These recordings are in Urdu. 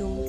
2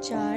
4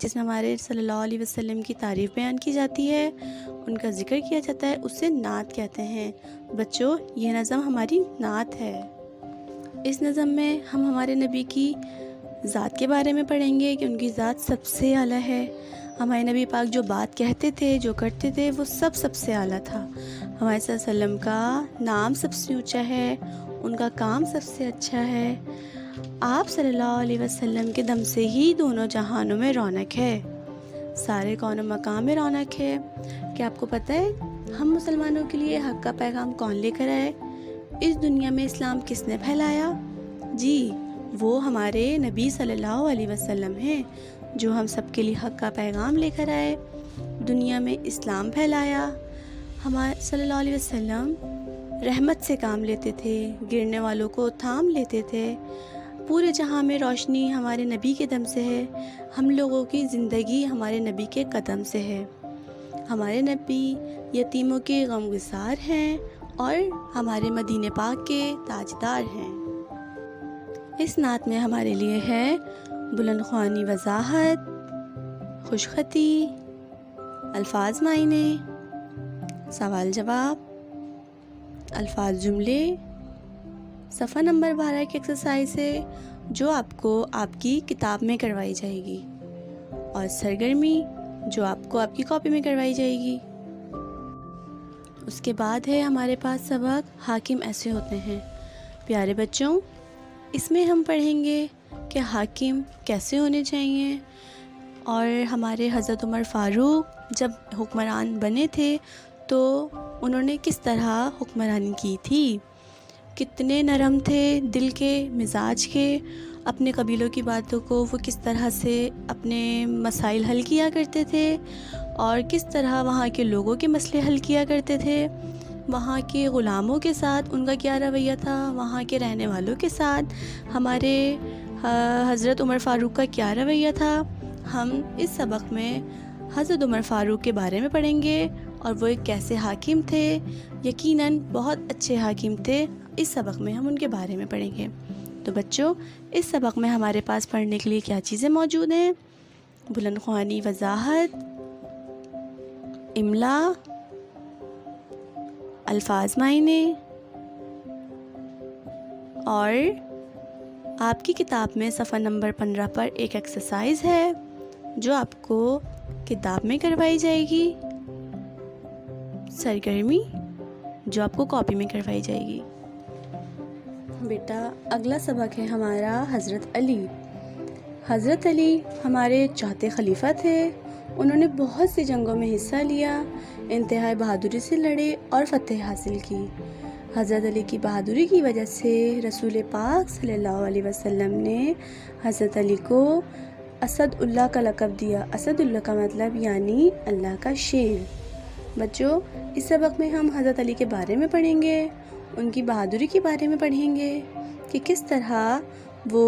جس میں ہمارے صلی اللہ علیہ وسلم کی تعریف بیان کی جاتی ہے، ان کا ذکر کیا جاتا ہے، اسے نعت کہتے ہیں۔ بچوں، یہ نظم ہماری نعت ہے۔ اس نظم میں ہم ہمارے نبی کی ذات کے بارے میں پڑھیں گے کہ ان کی ذات سب سے اعلیٰ ہے۔ ہمارے نبی پاک جو بات کہتے تھے، جو کرتے تھے، وہ سب سے اعلیٰ تھا۔ ہمارے صلی اللہ علیہ وسلم کا نام سب سے اونچا ہے، ان کا کام سب سے اچھا ہے۔ آپ صلی اللہ علیہ وسلم کے دم سے ہی دونوں جہانوں میں رونق ہے، سارے کون و مقام میں رونق ہے۔ کیا آپ کو پتہ ہے ہم مسلمانوں کے لیے حق کا پیغام کون لے کر آئے؟ اس دنیا میں اسلام کس نے پھیلایا؟ جی، وہ ہمارے نبی صلی اللہ علیہ وسلم ہیں، جو ہم سب کے لیے حق کا پیغام لے کر آئے، دنیا میں اسلام پھیلایا۔ ہمارے صلی اللہ علیہ وسلم رحمت سے کام لیتے تھے، گرنے والوں کو تھام لیتے تھے۔ پورے جہاں میں روشنی ہمارے نبی کے دم سے ہے، ہم لوگوں کی زندگی ہمارے نبی کے قدم سے ہے۔ ہمارے نبی یتیموں کے غمگسار ہیں اور ہمارے مدینے پاک کے تاجدار ہیں۔ اس نعت میں ہمارے لیے ہے بلند خوانی وضاحت، خوش خطی، الفاظ معنی، سوال جواب، الفاظ جملے۔ صفحہ نمبر 12 کی ایکسرسائز ہے جو آپ کو آپ کی کتاب میں کروائی جائے گی، اور سرگرمی جو آپ کو آپ کی کاپی میں کروائی جائے گی۔ اس کے بعد ہے ہمارے پاس سبق حاکم ایسے ہوتے ہیں۔ پیارے بچوں، اس میں ہم پڑھیں گے کہ حاکم کیسے ہونے چاہیے، اور ہمارے حضرت عمر فاروق جب حکمران بنے تھے تو انہوں نے کس طرح حکمرانی کی تھی، کتنے نرم تھے دل کے، مزاج کے، اپنے قبیلوں کی باتوں کو وہ کس طرح سے اپنے مسائل حل کیا کرتے تھے، اور کس طرح وہاں کے لوگوں کے مسئلے حل کیا کرتے تھے، وہاں کے غلاموں کے ساتھ ان کا کیا رویہ تھا، وہاں کے رہنے والوں کے ساتھ ہمارے حضرت عمر فاروق کا کیا رویہ تھا۔ ہم اس سبق میں حضرت عمر فاروق کے بارے میں پڑھیں گے، اور وہ ایک کیسے حاکم تھے، یقیناً بہت اچھے حاکم تھے۔ اس سبق میں ہم ان کے بارے میں پڑھیں گے۔ تو بچوں، اس سبق میں ہمارے پاس پڑھنے کے لیے کیا چیزیں موجود ہیں؟ بلند خوانی وضاحت، املا، الفاظ معنی، اور آپ کی کتاب میں صفحہ نمبر 15 پر ایک ایکسرسائز ہے جو آپ کو کتاب میں کروائی جائے گی، سرگرمی جو آپ کو کاپی میں کروائی جائے گی۔ بیٹا، اگلا سبق ہے ہمارا حضرت علی۔ حضرت علی ہمارے چوتھے خلیفہ تھے۔ انہوں نے بہت سی جنگوں میں حصہ لیا، انتہائی بہادری سے لڑے اور فتح حاصل کی۔ حضرت علی کی بہادری کی وجہ سے رسول پاک صلی اللہ علیہ وسلم نے حضرت علی کو اسد اللہ کا لقب دیا۔ اسد اللہ کا مطلب یعنی اللہ کا شیر۔ بچوں، اس سبق میں ہم حضرت علی کے بارے میں پڑھیں گے، ان کی بہادری کے بارے میں پڑھیں گے کہ کس طرح وہ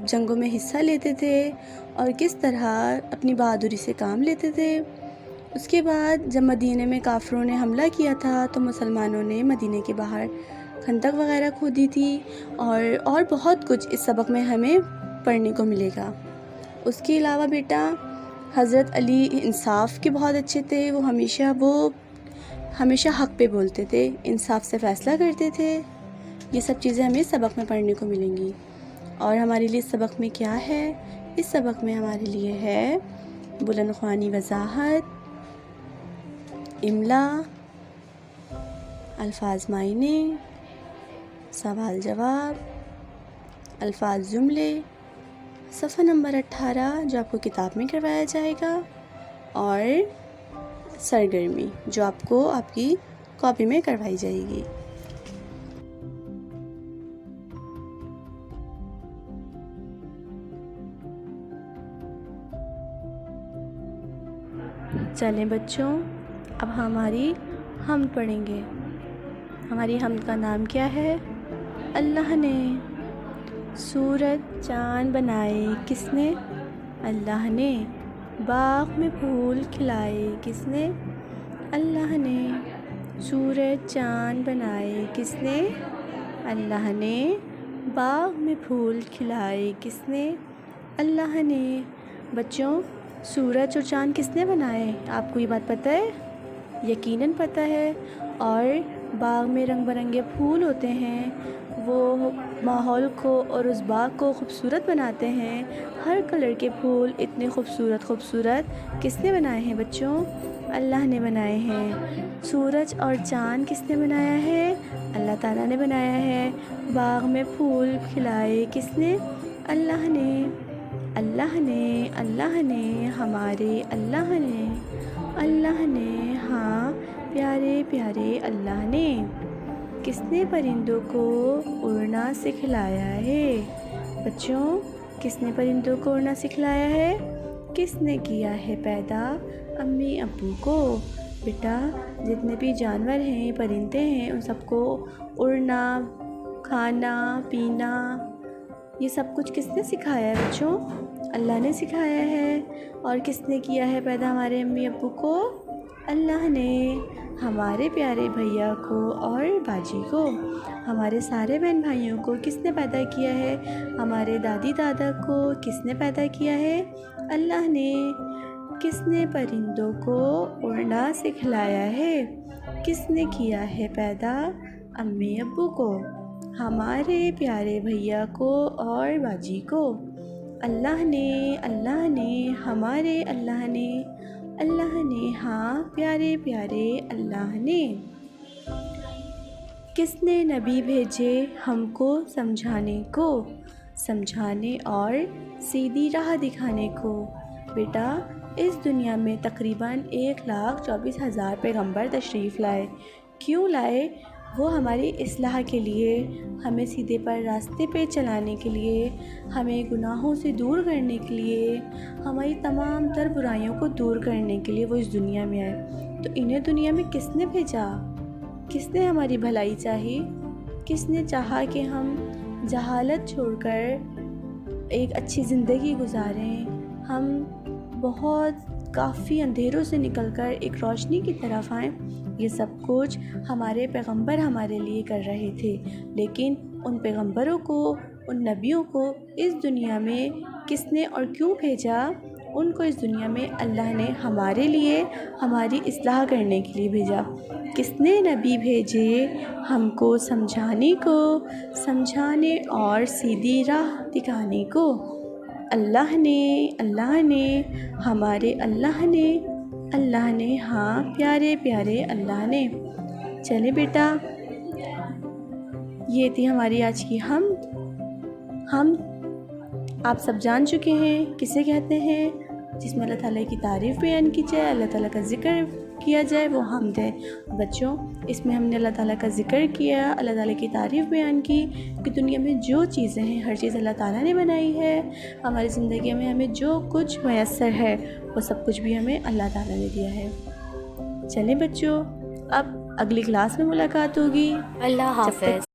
جنگوں میں حصہ لیتے تھے اور کس طرح اپنی بہادری سے کام لیتے تھے۔ اس کے بعد جب مدینے میں کافروں نے حملہ کیا تھا تو مسلمانوں نے مدینے کے باہر خندق وغیرہ کھودی تھی، اور بہت کچھ اس سبق میں ہمیں پڑھنے کو ملے گا۔ اس کے علاوہ بیٹا، حضرت علی انصاف کے بہت اچھے تھے۔ وہ ہمیشہ حق پہ بولتے تھے، انصاف سے فیصلہ کرتے تھے۔ یہ سب چیزیں ہمیں سبق میں پڑھنے کو ملیں گی۔ اور ہمارے لیے اس سبق میں کیا ہے؟ اس سبق میں ہمارے لیے ہے بلند خوانی وضاحت، املا، الفاظ معنی، سوال جواب، الفاظ جملے۔ صفحہ نمبر 18 جو آپ کو کتاب میں کروایا جائے گا، اور سرگرمی جو آپ کو آپ کی کاپی میں کروائی جائے گی۔ چلیں بچوں، اب ہماری حمد پڑھیں گے۔ ہماری حمد کا نام کیا ہے؟ اللہ نے۔ سورج چاند بنائے کس نے؟ اللہ نے۔ باغ میں پھول کھلائے کس نے؟ اللہ نے۔ سورج چاند بنائے کس نے؟ اللہ نے۔ باغ میں پھول کھلائے کس نے؟ اللہ نے۔ بچوں، سورج اور چاند کس نے بنائے؟ آپ کو یہ بات پتہ ہے؟ یقیناً پتہ ہے۔ اور باغ میں رنگ برنگے پھول ہوتے ہیں، وہ ماحول کو اور اس باغ کو خوبصورت بناتے ہیں۔ ہر کلر کے پھول اتنے خوبصورت کس نے بنائے ہیں بچوں؟ اللہ نے بنائے ہیں۔ سورج اور چاند کس نے بنایا ہے؟ اللہ تعالیٰ نے بنایا ہے۔ باغ میں پھول کھلائے کس نے؟ اللہ نے۔ اللہ نے، اللہ نے، ہمارے اللہ نے، ہاں پیارے پیارے اللہ نے۔ کس نے پرندوں کو اڑنا سکھلایا ہے؟ بچوں، کس نے پرندوں کو اڑنا سکھلایا ہے؟ کس نے کیا ہے پیدا؟ امی ابو کو۔ بیٹا، جتنے بھی جانور ہیں، پرندے ہیں، ان سب کو اڑنا، کھانا پینا، یہ سب کچھ کس نے سکھایا ہے بچوں؟ اللہ نے سکھایا ہے۔ اور کس نے کیا ہے پیدا ہمارے امی ابو کو؟ اللہ نے۔ ہمارے پیارے بھیا کو اور باجی کو، ہمارے سارے بہن بھائیوں کو کس نے پیدا کیا ہے؟ ہمارے دادی دادا کو کس نے پیدا کیا ہے؟ اللہ نے۔ کس نے پرندوں کو اڑنا سکھلایا ہے؟ کس نے کیا ہے پیدا؟ امی ابو کو، ہمارے پیارے بھیا کو اور باجی کو۔ اللہ نے، اللہ نے، ہمارے اللہ نے، ہاں پیارے پیارے اللہ نے۔ کس نے نبی بھیجے ہم کو سمجھانے اور سیدھی راہ دکھانے کو؟ بیٹا، اس دنیا میں تقریباً 1,24,000 پیغمبر تشریف لائے۔ کیوں لائے؟ وہ ہماری اصلاح کے لیے، ہمیں سیدھے پر راستے پہ چلانے کے لیے، ہمیں گناہوں سے دور کرنے کے لیے، ہماری تمام تر برائیوں کو دور کرنے کے لیے وہ اس دنیا میں آئے۔ تو انہیں دنیا میں کس نے بھیجا؟ کس نے ہماری بھلائی چاہی؟ کس نے چاہا کہ ہم جہالت چھوڑ کر ایک اچھی زندگی گزاریں، ہم کافی اندھیروں سے نکل کر ایک روشنی کی طرف آئیں؟ یہ سب کچھ ہمارے پیغمبر ہمارے لیے کر رہے تھے، لیکن ان پیغمبروں کو، ان نبیوں کو اس دنیا میں کس نے اور کیوں بھیجا؟ ان کو اس دنیا میں اللہ نے ہمارے لیے، ہماری اصلاح کرنے کے لیے بھیجا۔ کس نے نبی بھیجے ہم کو سمجھانے اور سیدھی راہ دکھانے کو؟ اللہ نے، ہمارے اللہ نے، ہاں پیارے پیارے اللہ نے۔ چلے بیٹا، یہ تھی ہماری آج کی ہم آپ سب جان چکے ہیں کسے کہتے ہیں، جس میں اللہ تعالیٰ کی تعریف بیان کی جائے، اللہ تعالیٰ کا ذکر کیا جائے، وہ حمد ہے۔ بچوں، اس میں ہم نے اللہ تعالیٰ کا ذکر کیا، اللہ تعالیٰ کی تعریف بیان کی کہ دنیا میں جو چیزیں ہیں، ہر چیز اللہ تعالیٰ نے بنائی ہے۔ ہماری زندگی میں ہمیں جو کچھ میسر ہے، وہ سب کچھ بھی ہمیں اللہ تعالیٰ نے دیا ہے۔ چلیں بچوں، اب اگلی کلاس میں ملاقات ہوگی۔ اللہ حافظ۔